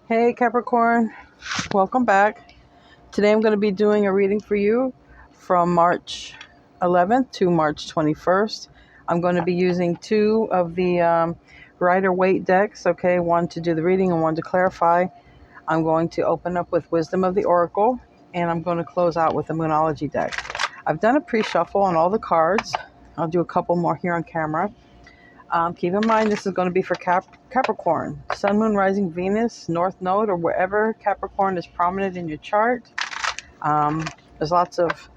Hey Capricorn, welcome back. Today I'm going to be doing a reading for you from March 11th to March 21st. I'm going to be using two of the Rider-Waite decks, okay, one to do the reading and one to clarify. I'm going to open up with Wisdom of the Oracle, and I'm going to close out with the Moonology deck. I've done a pre-shuffle on all the cards. I'll do a couple more here on camera. Keep in mind, this is going to be for Capricorn, Sun, Moon, Rising, Venus, North Node, or wherever Capricorn is prominent in your chart. There's lots of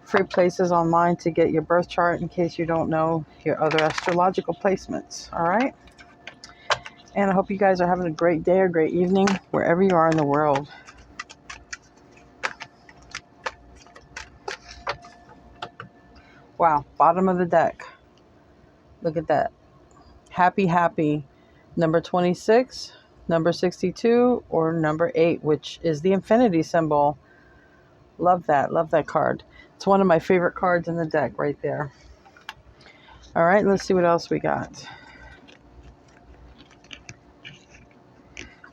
free places online to get your birth chart in case you don't know your other astrological placements. All right? And I hope you guys are having a great day or great evening wherever you are in the world. Wow, bottom of the deck. Look at that. Happy, happy. Number 26, number 62, or number 8, which is the infinity symbol. Love that card. It's one of my favorite cards in the deck right there. All right, let's see what else we got.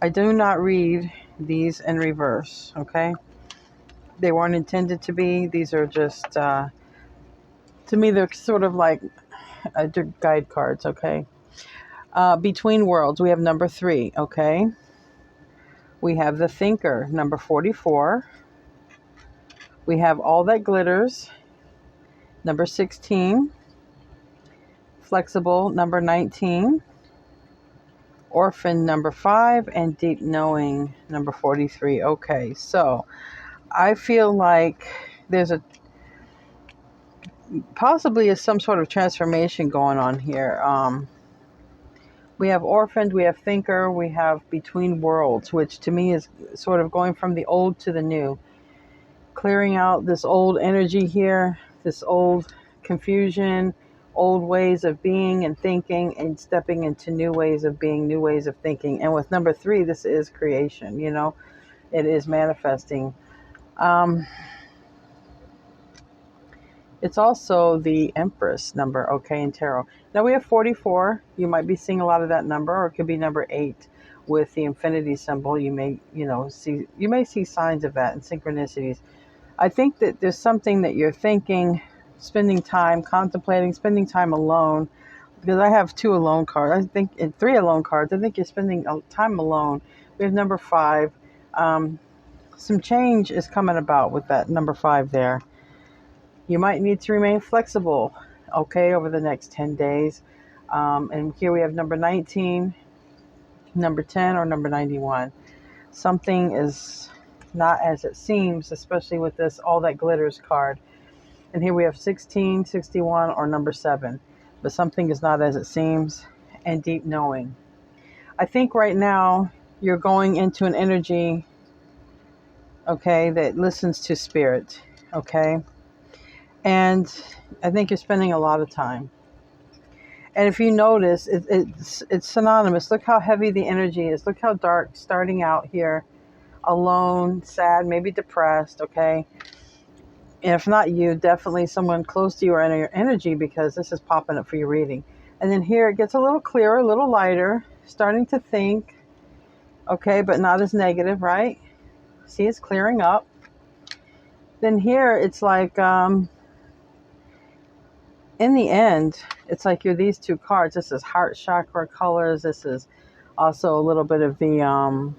I do not read these in reverse, okay? They weren't intended to be. These are just, to me, they're sort of like guide cards, okay? Between Worlds, we have number 3, okay? We have the Thinker, number 44. We have All That Glitters, number 16. Flexible, number 19. Orphan, number 5. And Deep Knowing, number 43. Okay, so I feel like there's possibly some sort of transformation going on here. We have Orphaned, we have Thinker, we have Between Worlds, which to me is sort of going from the old to the new. Clearing out this old energy here, this old confusion, old ways of being and thinking, and stepping into new ways of being, new ways of thinking. And with number 3, this is creation, it is manifesting. It's also the Empress number, okay, in tarot. Now we have 44. You might be seeing a lot of that number, or it could be number 8 with the infinity symbol. You may see signs of that and synchronicities. I think that there's something that you're thinking, spending time, contemplating, spending time alone. Because I have 2 alone cards. I think in 3 alone cards. I think you're spending time alone. We have number 5. Some change is coming about with that number 5 there. You might need to remain flexible, okay, over the next 10 days. And here we have number 19, number 10, or number 91. Something is not as it seems, especially with this All That Glitters card. And here we have 16, 61, or number 7. But something is not as it seems, and Deep Knowing. I think right now you're going into an energy, okay, that listens to spirit, okay? And I think you're spending a lot of time. And if you notice, it's synonymous. Look how heavy the energy is. Look how dark, starting out here, alone, sad, maybe depressed, okay? And if not you, definitely someone close to you or in your energy, because this is popping up for your reading. And then here it gets a little clearer, a little lighter, starting to think, okay, but not as negative, right? See, it's clearing up. Then here it's like, in the end, it's like you're these 2 cards. This is heart chakra colors. This is also a little bit of the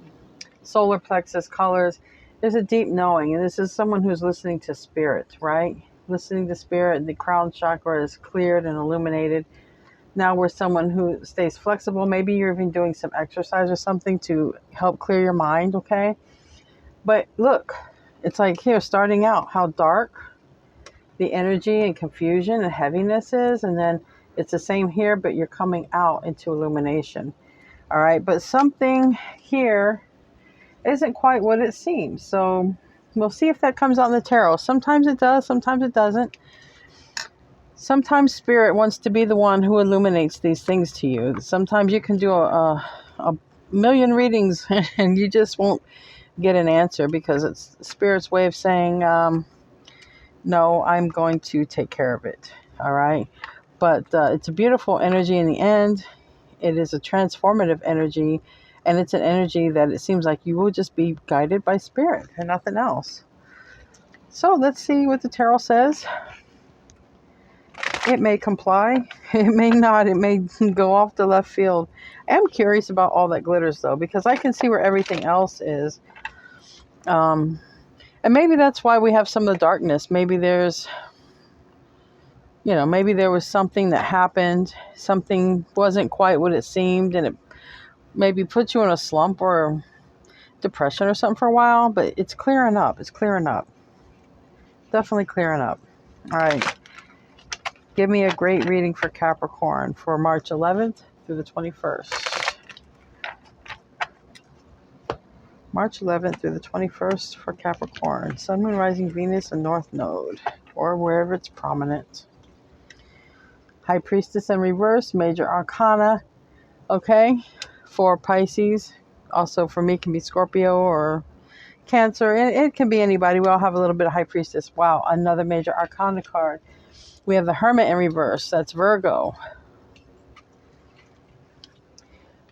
solar plexus colors. There's a deep knowing, and this is someone who's listening to spirit, right? Listening to spirit. The crown chakra is cleared and illuminated. Now we're someone who stays flexible. Maybe you're even doing some exercise or something to help clear your mind, okay? But look, it's like here, starting out, how dark the energy and confusion and heaviness is, and then it's the same here, but you're coming out into illumination. All right, but something here isn't quite what it seems. So we'll see if that comes out in the tarot. Sometimes it does, sometimes it doesn't. Sometimes spirit wants to be the one who illuminates these things to you. Sometimes you can do a million readings and you just won't get an answer, because it's spirit's way of saying, no, I'm going to take care of it. All right. But it's a beautiful energy in the end. It is a transformative energy. And it's an energy that it seems like you will just be guided by spirit and nothing else. So let's see what the tarot says. It may comply. It may not. It may go off the left field. I am curious about all that glitters, though, because I can see where everything else is. And maybe that's why we have some of the darkness. Maybe there's, maybe there was something that happened. Something wasn't quite what it seemed, and it maybe put you in a slump or depression or something for a while. But it's clearing up. It's clearing up. Definitely clearing up. All right. Give me a great reading for Capricorn for March 11th through the 21st. March 11th through the 21st for Capricorn. Sun, Moon, Rising, Venus, and North Node, or wherever it's prominent. High Priestess in reverse, Major Arcana, okay, for Pisces. Also for me, can be Scorpio or Cancer. It can be anybody. We all have a little bit of High Priestess. Wow, another Major Arcana card. We have the Hermit in reverse. That's Virgo.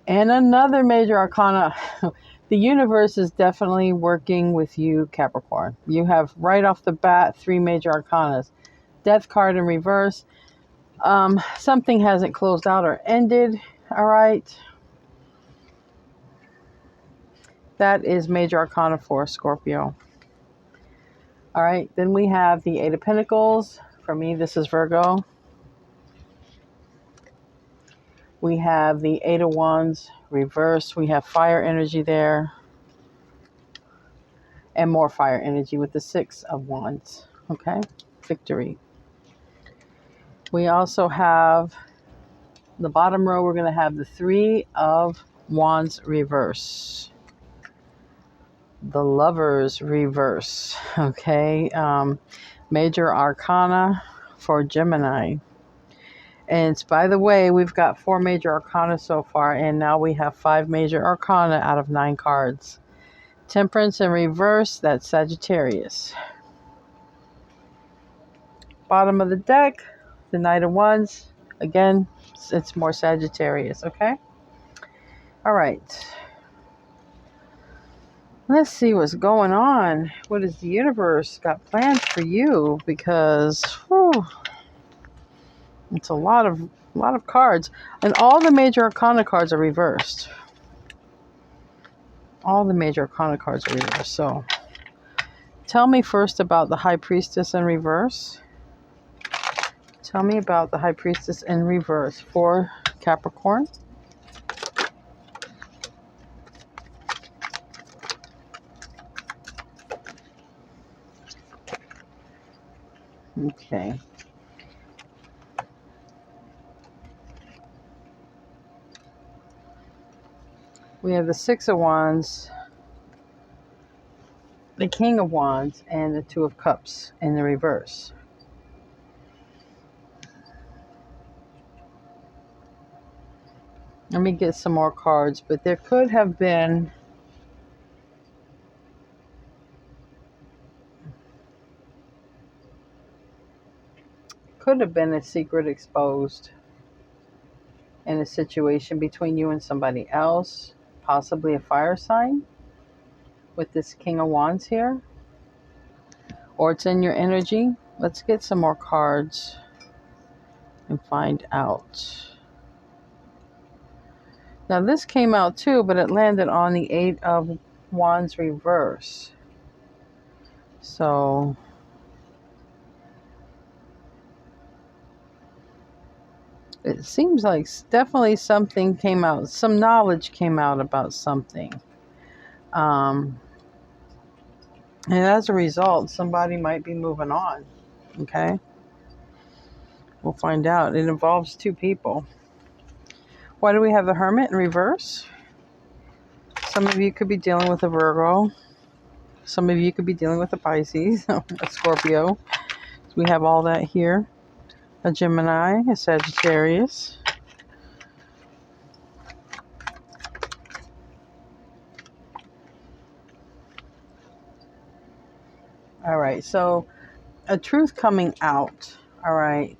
And another Major Arcana. The universe is definitely working with you, Capricorn. You have right off the bat 3 Major Arcanas. Death card in reverse. Something hasn't closed out or ended. All right. That is Major Arcana for Scorpio. All right. Then we have the 8 of Pentacles. For me, this is Virgo. We have the 8 of Wands reversed. We have fire energy there. And more fire energy with the 6 of Wands. Okay. Victory. We also have the bottom row. We're going to have the 3 of Wands reverse. The Lovers reverse. Okay. Major Arcana for Gemini. And by the way, we've got 4 Major Arcana so far, and now we have 5 Major Arcana out of 9 cards. Temperance in reverse, that's Sagittarius. Bottom of the deck, the Knight of Wands. Again, it's more Sagittarius, okay? All right. Let's see what's going on. What has the universe got planned for you? Because, it's a lot of cards. And all the Major Arcana cards are reversed. All the Major Arcana cards are reversed. So, tell me first about the High Priestess in reverse. Tell me about the High Priestess in reverse for Capricorn. Okay. We have the 6 of Wands, the King of Wands, and the 2 of Cups in the reverse. Let me get some more cards, but there could have been a secret exposed in a situation between you and somebody else, possibly a fire sign with this King of Wands here, or it's in your energy. Let's get some more cards and find out. Now this came out too, but it landed on the 8 of Wands reverse. So it seems like definitely something came out. Some knowledge came out about something. And as a result, somebody might be moving on. Okay? We'll find out. It involves 2 people. Why do we have the Hermit in reverse? Some of you could be dealing with a Virgo. Some of you could be dealing with a Pisces, a Scorpio. We have all that here. A Gemini, a Sagittarius. All right, so a truth coming out. All right,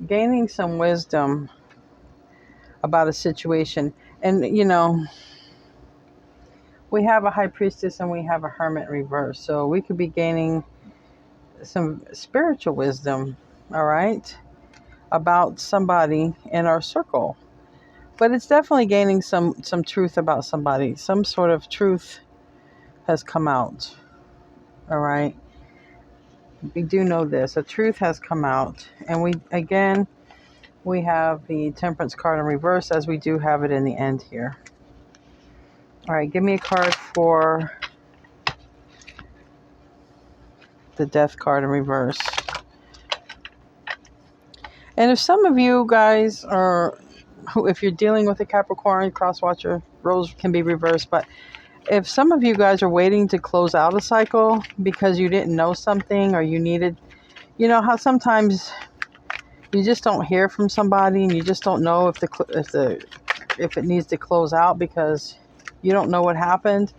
gaining some wisdom about a situation. And, we have a High Priestess and we have a Hermit reverse. So we could be gaining some spiritual wisdom, all right, about somebody in our circle. But it's definitely gaining some truth about somebody. Some sort of truth has come out, all right. We do know this. A truth has come out. And we have the Temperance card in reverse, as we do have it in the end here. All right, give me a card for the Death card in reverse. And if some of you guys are, if you're dealing with a Capricorn, cross watcher, roles can be reversed. But if some of you guys are waiting to close out a cycle because you didn't know something, or you needed, you know how sometimes you just don't hear from somebody and you just don't know if it needs to close out because you don't know what happened.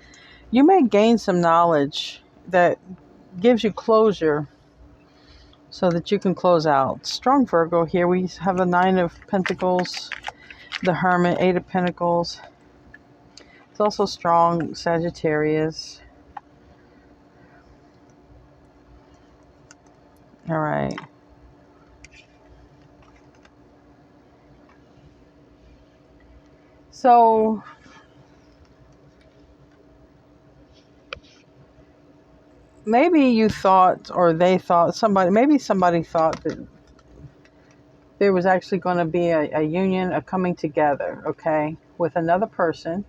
You may gain some knowledge that gives you closure so that you can close out. Strong Virgo here. We have the Nine of Pentacles, the Hermit, Eight of Pentacles. It's also strong Sagittarius. All right. So maybe you thought, or they thought, somebody thought that there was actually going to be a union, a coming together, okay, with another person,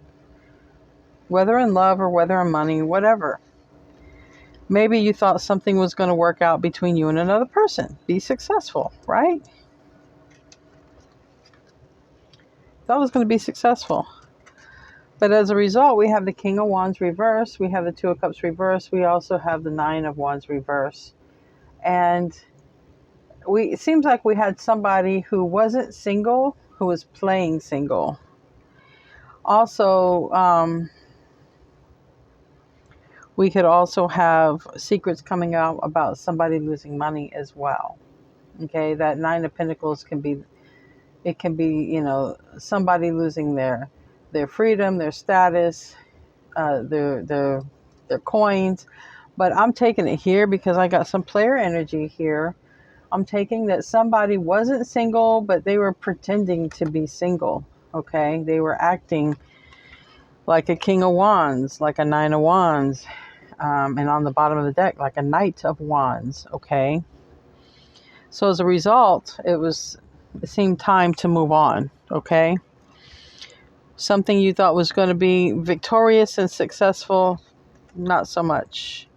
whether in love or whether in money, whatever. Maybe you thought something was going to work out between you and another person, be successful, right? Thought it was going to be successful. But as a result, we have the King of Wands reverse, we have the Two of Cups reverse, we also have the Nine of Wands reverse. And it seems like we had somebody who wasn't single, who was playing single. Also, we could also have secrets coming out about somebody losing money as well. Okay, that Nine of Pentacles can be, somebody losing their freedom, their status, their coins. But I'm taking it here because I got some player energy here. I'm taking that somebody wasn't single, but they were pretending to be single. Okay, they were acting like a King of Wands, like a Nine of Wands, and on the bottom of the deck, like a Knight of Wands. Okay, so as a result, it seemed time to move on. Okay, something you thought was going to be victorious and successful, not so much.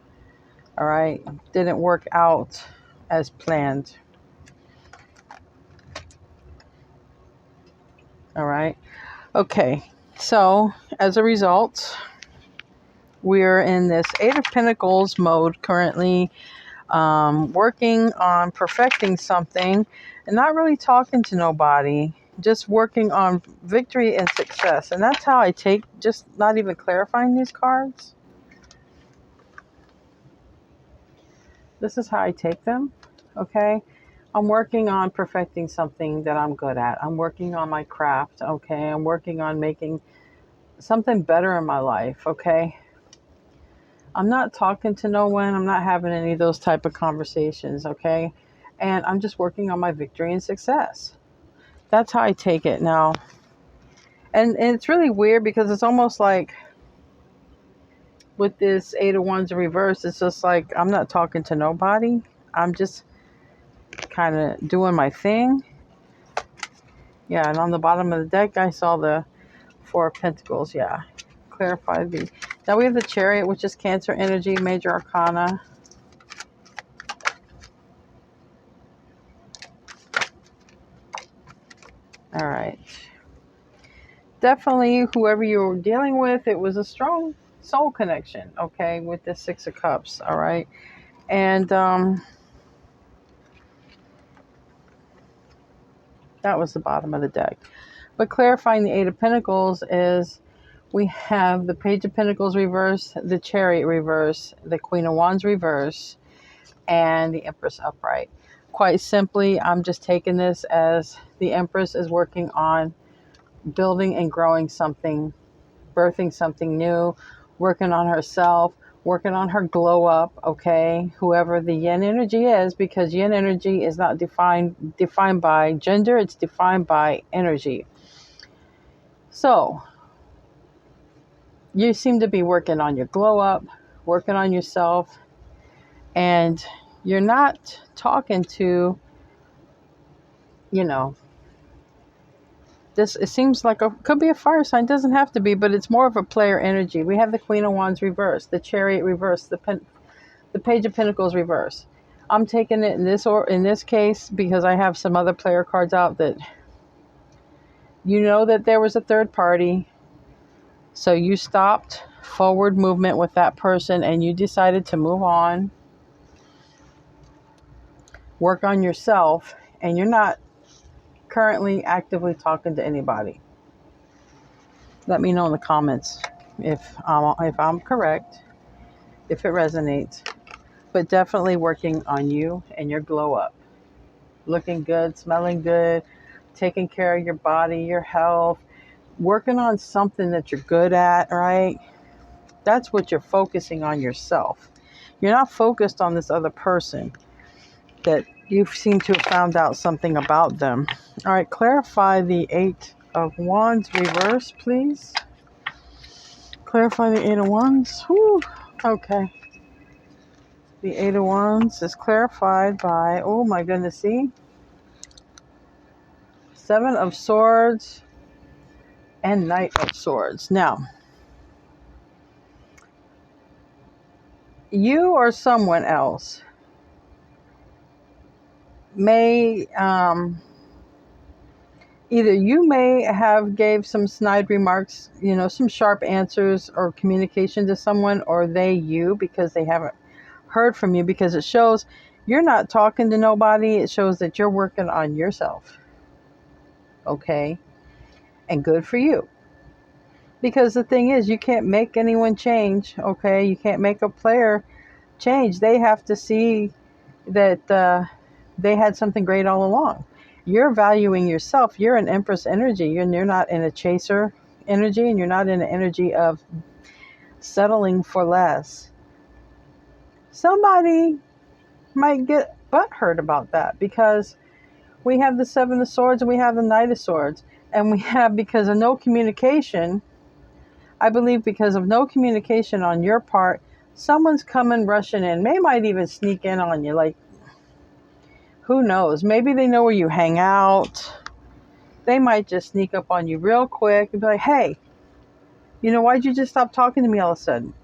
All right, didn't work out as planned. All right. Okay. So as a result, we're in this Eight of Pentacles mode currently, working on perfecting something and not really talking to nobody, just working on victory and success. And that's how I take, just not even clarifying these cards. This is how I take them. Okay. I'm working on perfecting something that I'm good at. I'm working on my craft. Okay. I'm working on making something better in my life. Okay. I'm not talking to no one. I'm not having any of those type of conversations. Okay. And I'm just working on my victory and success. That's how I take it now. And it's really weird because it's almost like with this Eight of Wands in reverse, it's just like I'm not talking to nobody. I'm just kind of doing my thing. Yeah, and on the bottom of the deck, I saw the Four of Pentacles. Yeah, clarify the. Now we have the Chariot, which is Cancer energy, major arcana. All right. Definitely, whoever you were dealing with, it was a strong soul connection, okay, with the Six of Cups, all right? And that was the bottom of the deck. But clarifying the Eight of Pentacles is we have the Page of Pentacles reverse, the Chariot reverse, the Queen of Wands reverse, and the Empress upright. Quite simply, I'm just taking this as the Empress is working on building and growing something, birthing something new, working on herself, working on her glow up, okay? Whoever the yin energy is, because yin energy is not defined by gender, it's defined by energy. So, you seem to be working on your glow up, working on yourself, and you're not talking to, you know, this, it seems like could be a fire sign, doesn't have to be, but it's more of a player energy. We have the Queen of Wands reversed, the Chariot reversed, the Page of Pentacles reversed. I'm taking it in this case because I have some other player cards out that you know that there was a third party. So you stopped forward movement with that person and you decided to move on, work on yourself, and you're not currently actively talking to anybody. Let me know in the comments if I'm correct, if it resonates. But definitely working on you and your glow up. Looking good, smelling good, taking care of your body, your health, working on something that you're good at, right? That's what you're focusing on, yourself. You're not focused on this other person that you seem to have found out something about them. All right, clarify the Eight of Wands reverse, please. Clarify the Eight of Wands. Whew. Okay. The Eight of Wands is clarified by, oh my goodness, see? Seven of Swords and Knight of Swords. Now, you or someone else may, either you may have gave some snide remarks, some sharp answers or communication to someone, or they you, because they haven't heard from you, because it shows you're not talking to nobody. It shows that you're working on yourself. Okay? And good for you. Because the thing is, you can't make anyone change, okay? You can't make a player change. They have to see that they had something great all along. You're valuing yourself. You're an Empress energy. You're not in a chaser energy, and you're not in an energy of settling for less. Somebody might get butthurt about that because we have the Seven of Swords and we have the Knight of Swords. And we have, because of no communication, I believe because of no communication on your part, someone's coming rushing in. They might even sneak in on you. Like, who knows? Maybe they know where you hang out. They might just sneak up on you real quick and be like, hey, why'd you just stop talking to me all of a sudden?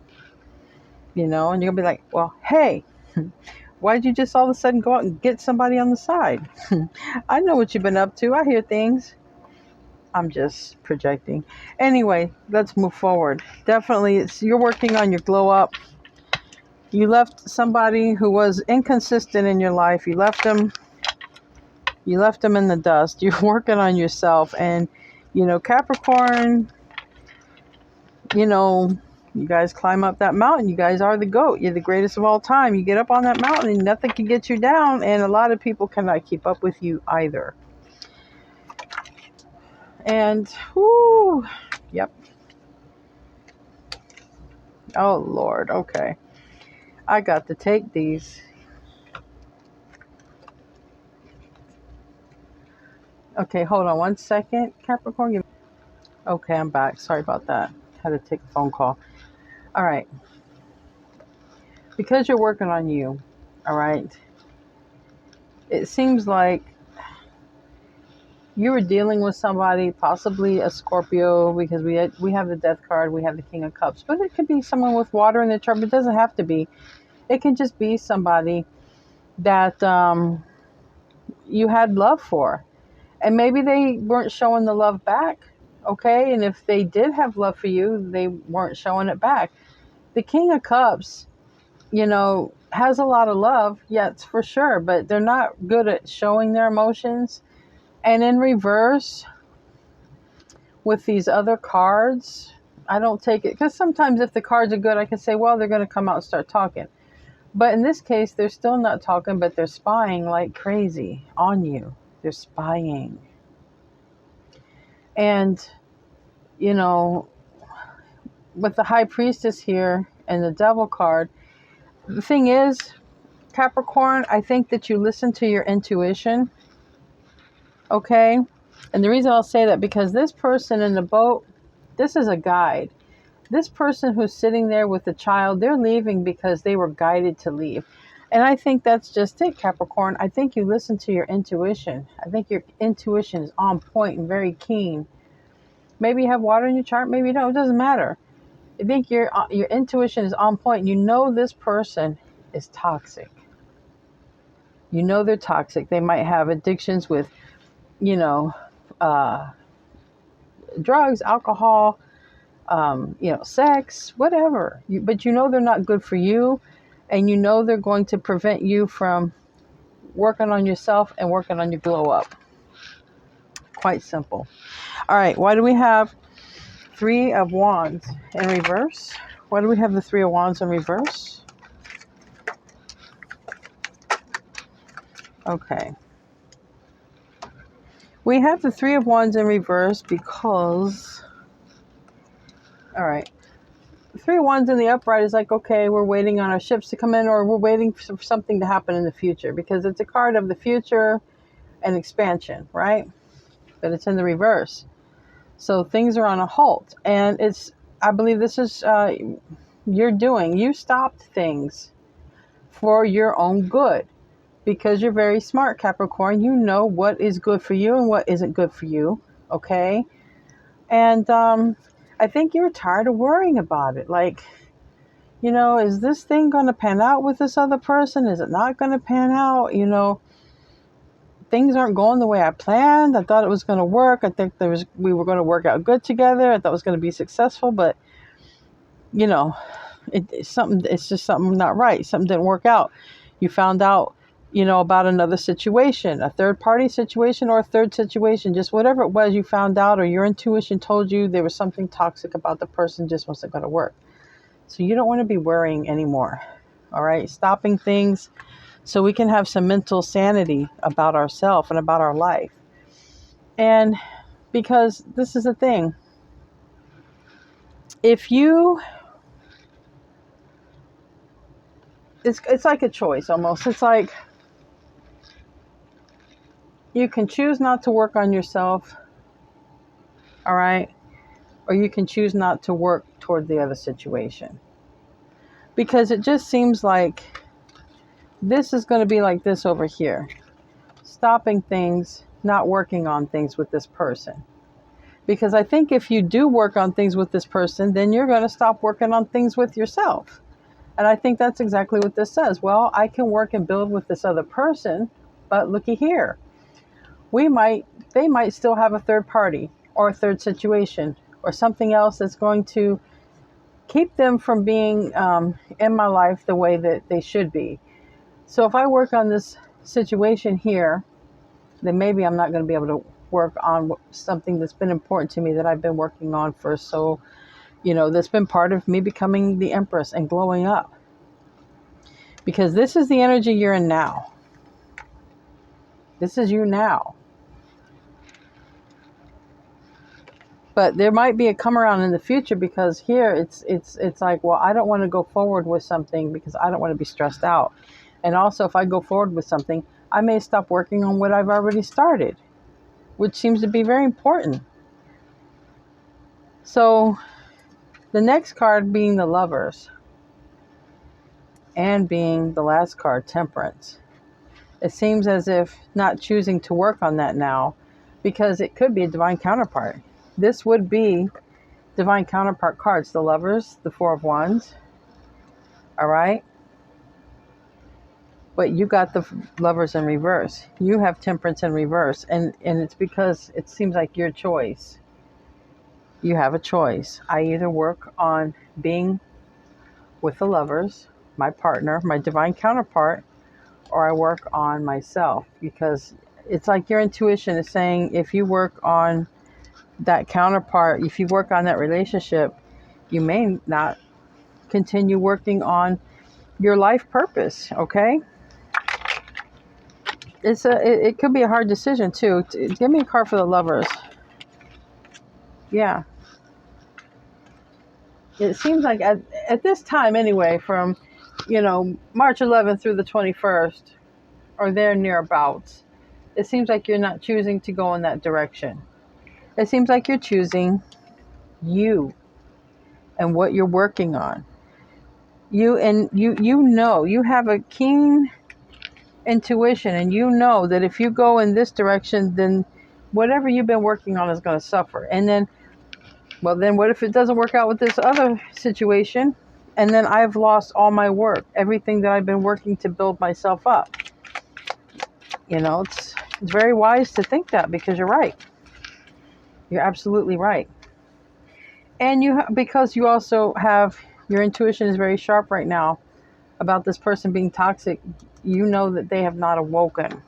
And you're going to be like, well, hey, why'd you just all of a sudden go out and get somebody on the side? I know what you've been up to. I hear things. I'm just projecting. Anyway, let's move forward. Definitely, you're working on your glow up. You left somebody who was inconsistent in your life. You left them in the dust. You're working on yourself. And, Capricorn, you guys climb up that mountain. You guys are the GOAT. You're the greatest of all time. You get up on that mountain and nothing can get you down. And a lot of people cannot keep up with you either. And, whoo, yep. Oh, Lord. Okay. I got to take these. Okay, hold on one second. Capricorn. Okay, I'm back. Sorry about that. Had to take a phone call. All right. Because you're working on you, all right, it seems like you were dealing with somebody, possibly a Scorpio, because we have the Death card, we have the King of Cups, but it could be someone with water in their chart. It doesn't have to be. It can just be somebody that you had love for, and maybe they weren't showing the love back. Okay, and if they did have love for you, they weren't showing it back. The King of Cups, has a lot of love, yes, for sure, but they're not good at showing their emotions. And in reverse, with these other cards, I don't take it, because sometimes if the cards are good, I can say, well, they're going to come out and start talking. But in this case, they're still not talking, but they're spying like crazy on you. They're spying. And, with the High Priestess here and the Devil card, the thing is, Capricorn, I think that you listen to your intuition, okay? And the reason I'll say that, because this person in the boat, this is a guide. This person who's sitting there with the child, they're leaving because they were guided to leave. And I think that's just it, Capricorn. I think you listen to your intuition. I think your intuition is on point and very keen. Maybe you have water in your chart, maybe you don't. It doesn't matter. I think your intuition is on point. You know this person is toxic. You know they're toxic. They might have addictions with, you know, drugs, alcohol, sex, whatever. But you know they're not good for you, and you know they're going to prevent you from working on yourself and working on your glow up. Quite simple. All right, why do we have Three of Wands in reverse? Why do we have the Three of Wands in reverse? Okay. We have the Three of Wands in reverse because, all right, Three of Wands in the upright is like, okay, we're waiting on our ships to come in, or we're waiting for something to happen in the future, because it's a card of the future and expansion, right? But it's in the reverse. So things are on a halt. And I believe this is, you stopped things for your own good, because you're very smart, Capricorn. You know what is good for you and what isn't good for you, okay? And I think you're tired of worrying about it. Like, is this thing going to pan out with this other person? Is it not going to pan out? Things aren't going the way I planned. I thought it was going to work. I think we were going to work out good together. I thought it was going to be successful, but it's just something not right. Something didn't work out. You found out, about another situation, a third party situation or a third situation, just whatever it was you found out, or your intuition told you there was something toxic about the person, just wasn't going to work. So you don't want to be worrying anymore. All right. Stopping things so we can have some mental sanity about ourselves and about our life. And because this is the thing, it's like a choice almost. It's like you can choose not to work on yourself, all right? Or you can choose not to work toward the other situation. Because it just seems like this is going to be like this over here. Stopping things, not working on things with this person. Because I think if you do work on things with this person, then you're going to stop working on things with yourself. And I think that's exactly what this says. Well, I can work and build with this other person, but looky here. They might still have a third party or a third situation or something else that's going to keep them from being in my life the way that they should be. So if I work on this situation here, then maybe I'm not going to be able to work on something that's been important to me, that I've been working on for that's been part of me becoming the Empress and glowing up. Because this is the energy you're in now. This is you now. But there might be a come around in the future, because here it's like, well, I don't want to go forward with something because I don't want to be stressed out. And also, if I go forward with something, I may stop working on what I've already started, which seems to be very important. So the next card being the Lovers, and being the last card, Temperance. It seems as if not choosing to work on that now, because it could be a divine counterpart. This would be divine counterpart cards. The Lovers, the Four of Wands. All right. But you got the Lovers in reverse. You have Temperance in reverse. And it's because it seems like your choice. You have a choice. I either work on being with the Lovers, my partner, my divine counterpart, or I work on myself. Because it's like your intuition is saying, if you work on that counterpart, if you work on that relationship, you may not continue working on your life purpose, okay? It could be a hard decision too. Give me a card for the Lovers. Yeah. It seems like at this time anyway, from, March 11th through the 21st, or there nearabouts, it seems like you're not choosing to go in that direction. It seems like you're choosing you and what you're working on. You have a keen intuition, and you know that if you go in this direction, then whatever you've been working on is going to suffer. And then, well, then what if it doesn't work out with this other situation? And then I've lost all my work, everything that I've been working to build myself up. It's very wise to think that, because you're right. You're absolutely right. And because you also have, your intuition is very sharp right now about this person being toxic. You know that they have not awoken.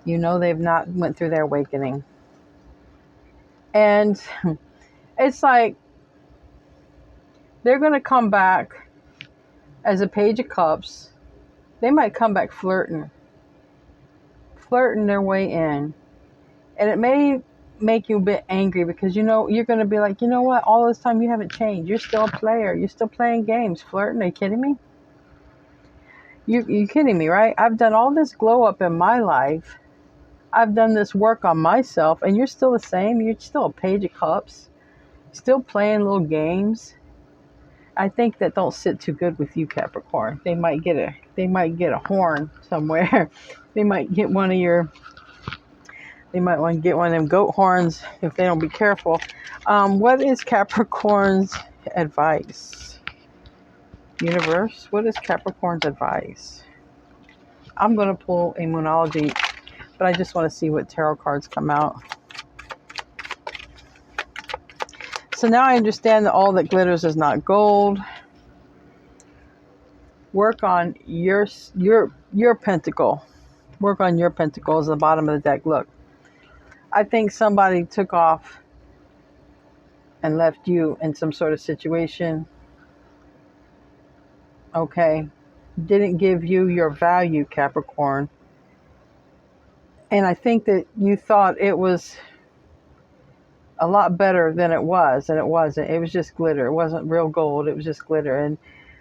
You know they've not went through their awakening. And it's like they're going to come back as a Page of Cups. They might come back flirting their way in. And it may make you a bit angry, because you're going to be like, you know what, all this time you haven't changed. You're still a player. You're still playing games, flirting. Are you kidding me? You kidding me, right? I've done all this glow up in my life. I've done this work on myself, and you're still the same. You're still a Page of Cups, still playing little games. I think that don't sit too good with you, Capricorn. They might get a horn somewhere. They might want to get one of them goat horns if they don't be careful. What is Capricorn's advice? Universe, what is Capricorn's advice? I'm going to pull a Moonology, but I just want to see what tarot cards come out. So now I understand that all that glitters is not gold. Work on your pentacle. Work on your pentacles at the bottom of the deck. Look, I think somebody took off and left you in some sort of situation. Okay. Didn't give you your value, Capricorn. And I think that you thought it was a lot better than it was, and it wasn't. It was just glitter. It wasn't real gold. It was just glitter. And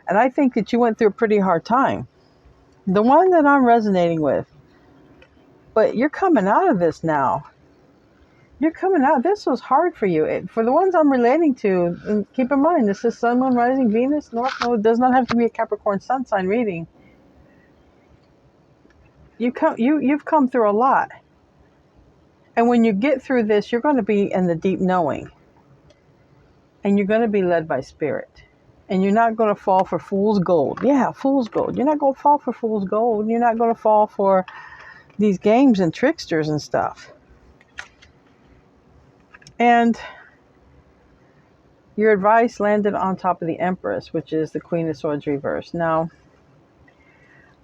I think that you went through a pretty hard time. The one that I'm resonating with. But you're coming out of this now. You're coming out. This was hard for you. For the ones I'm relating to, and keep in mind, this is Sun, Moon, Rising, Venus, North Node. It does not have to be a Capricorn Sun sign reading. You've come through a lot. And when you get through this, you're going to be in the deep knowing. And you're going to be led by spirit. And you're not going to fall for fool's gold. Yeah, fool's gold. You're not going to fall for fool's gold. You're not going to fall for these games and tricksters and stuff. And your advice landed on top of the Empress, which is the Queen of Swords reversed. Now,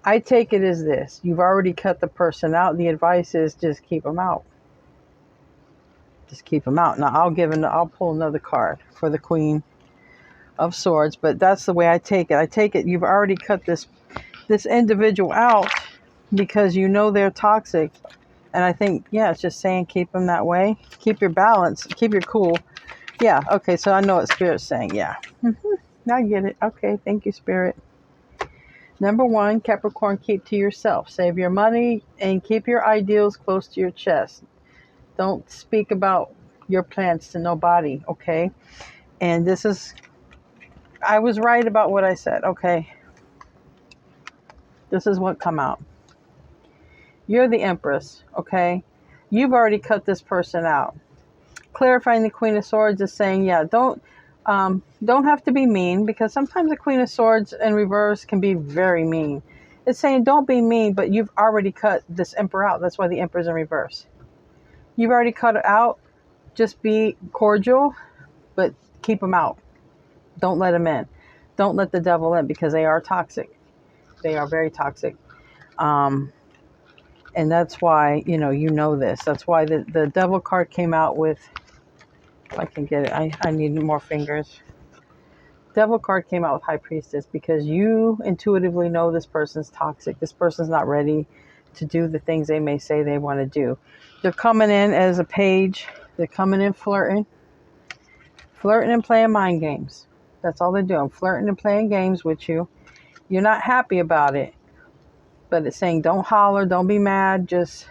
I take it as this. You've already cut the person out. The advice is just keep them out. Just keep them out. Now, I'll pull another card for the Queen of Swords, but that's the way I take it. I take it you've already cut this individual out because you know they're toxic. And I think, it's just saying keep them that way. Keep your balance. Keep your cool. Yeah, okay, so I know what Spirit's saying. Yeah. I get it. Okay, thank you, Spirit. Number 1, Capricorn, keep to yourself. Save your money and keep your ideals close to your chest. Don't speak about your plans to nobody, okay? And I was right about what I said, okay? This is what come out. You're the Empress, okay? You've already cut this person out. Clarifying the Queen of Swords is saying, don't have to be mean, because sometimes the Queen of Swords in reverse can be very mean. It's saying don't be mean, but you've already cut this Emperor out. That's why the Emperor's in reverse. You've already cut it out. Just be cordial, but keep them out. Don't let them in. Don't let the devil in, because they are toxic. They are very toxic. And that's why, you know this. That's why the devil card came out with, if I can get it, I need more fingers. Devil card came out with High Priestess, because you intuitively know this person's toxic. This person's not ready to do the things they may say they want to do. They're coming in as a page. They're coming in flirting and playing mind games. That's all they're doing, flirting and playing games with you. You're not happy about it, but it's saying don't holler, don't be mad, just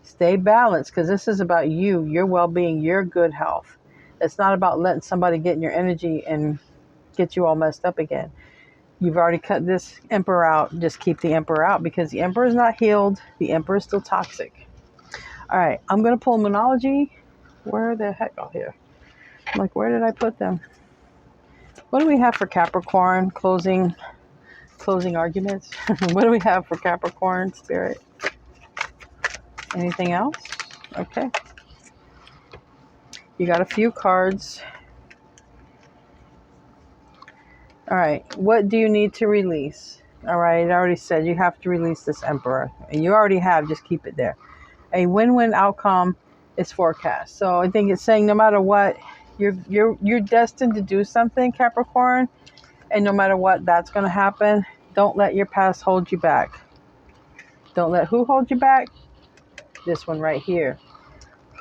stay balanced, because this is about you, your well-being, your good health. It's not about letting somebody get in your energy and get you all messed up again. You've already cut this Emperor out. Just keep the Emperor out, because the Emperor is not healed. The Emperor is still toxic. All right, I'm going to pull Monology. Where the heck? Oh, here. I'm like, where did I put them? What do we have for Capricorn? Closing arguments. What do we have for Capricorn, Spirit? Anything else? Okay. You got a few cards. All right. What do you need to release? All right. I already said you have to release this Emperor. And you already have. Just keep it there. A win-win outcome is forecast. So I think it's saying no matter what, you're destined to do something, Capricorn. And no matter what, that's going to happen. Don't let your past hold you back. Don't let who hold you back? This one right here,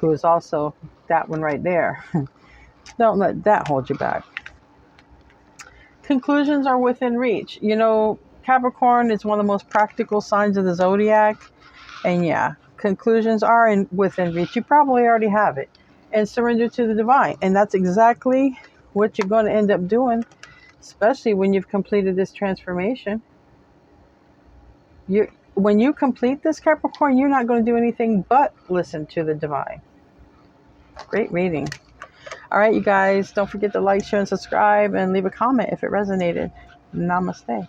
who is also that one right there. Don't let that hold you back. Conclusions are within reach. You know, Capricorn is one of the most practical signs of the zodiac. And yeah, conclusions are within reach. You probably already have it. And surrender to the divine. And that's exactly what you're going to end up doing, especially when you've completed this transformation. When you complete this, Capricorn, you're not going to do anything but listen to the divine. Great reading. All right, you guys, don't forget to like, share, and subscribe, and leave a comment if it resonated. Namaste.